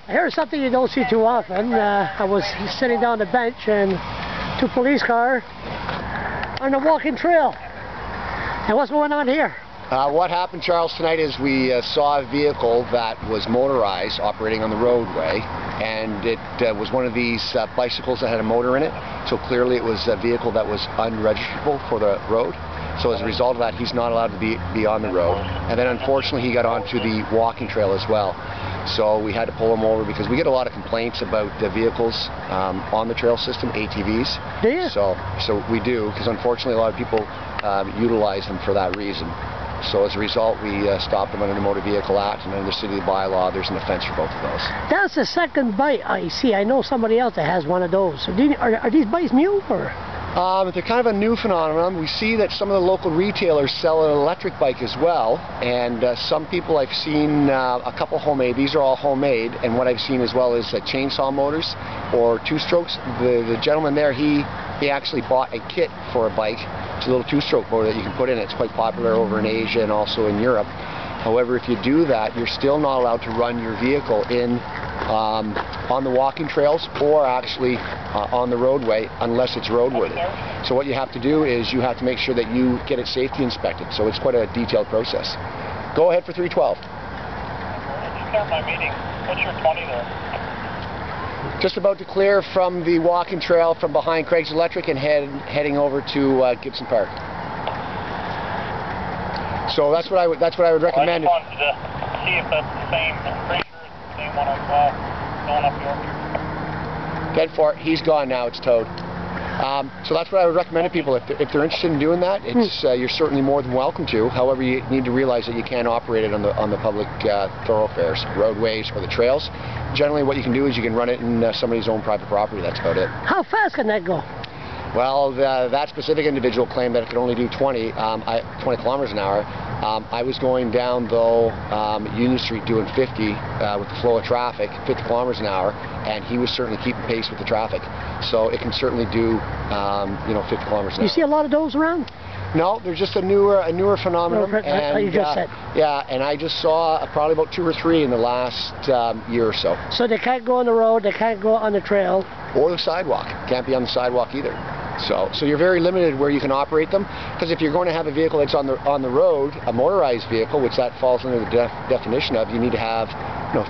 Here's something you don't see too often. I was sitting down the bench and two police cars on the walking trail. And what's going on here? What happened, Charles, tonight is we saw a vehicle that was motorized operating on the roadway, and it was one of these bicycles that had a motor in it, so clearly it was a vehicle that was unregisterable for the road. So as a result of that, he's not allowed to be on the road. And then unfortunately he got onto the walking trail as well. So we had to pull him over because we get a lot of complaints about vehicles on the trail system, ATVs. Do you? So we do, because unfortunately a lot of people utilize them for that reason. So as a result, we stopped them under the Motor Vehicle Act, and under the city bylaw, there's an offense for both of those. That's the second bite I see. I know somebody else that has one of those. Are these bites new, or? They're kind of a new phenomenon. We see that some of the local retailers sell an electric bike as well, and some people I've seen, a couple homemade, these are all homemade, and what I've seen as well is chainsaw motors or two-strokes. The gentleman there, he actually bought a kit for a bike. It's a little two-stroke motor that you can put in. It's quite popular over in Asia and also in Europe. However, if you do that, you're still not allowed to run your vehicle on the walking trails or actually on the roadway unless it's roadworthy. So what you have to do is you have to make sure that you get it safety inspected. So it's quite a detailed process. Go ahead for 312. Start my meeting. What's your 20 there? Just about to clear from the walking trail from behind Craig's Electric and heading over to Gibson Park. So that's what I would recommend. I just wanted to see if that's the same. I'm pretty sure it's the same one I saw going up York. Dead for it. He's gone now. It's towed. So that's what I would recommend to people. If they're interested in doing that, it's you're certainly more than welcome to. However, you need to realize that you can't operate it on the public thoroughfares, roadways, or the trails. Generally, what you can do is you can run it in somebody's own private property. That's about it. How fast can that go? Well, that specific individual claimed that it could only do 20 kilometers an hour. I was going down, though, Union Street doing 50 with the flow of traffic, 50 kilometers an hour, and he was certainly keeping pace with the traffic. So it can certainly do, 50 kilometers an hour. You see a lot of those around? No, they're just a newer phenomenon. And, you just said. Yeah, and I just saw probably about 2 or 3 in the last year or so. So they can't go on the road, they can't go on the trail? Or the sidewalk. Can't be on the sidewalk either. So you're very limited where you can operate them, because if you're going to have a vehicle that's on the road, a motorized vehicle, which that falls under the definition of, you need to have,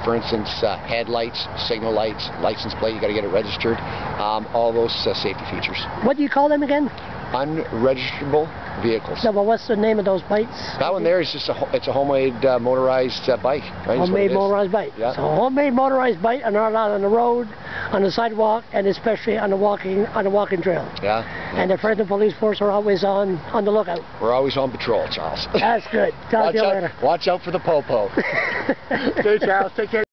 for instance, headlights, signal lights, license plate. You got to get it registered. All those safety features. What do you call them again? Unregisterable vehicles. No, but what's the name of those bikes? That one there is just it's a homemade motorized bike. Right? Homemade motorized bike. Yeah. So homemade motorized bike are not allowed on the road, on the sidewalk, and especially on the walking trail. Yeah. And the Fredericton Police Force are always on the lookout. We're always on patrol, Charles. That's good. Talk to you later. Watch out for the popo. Okay, Charles. Take care.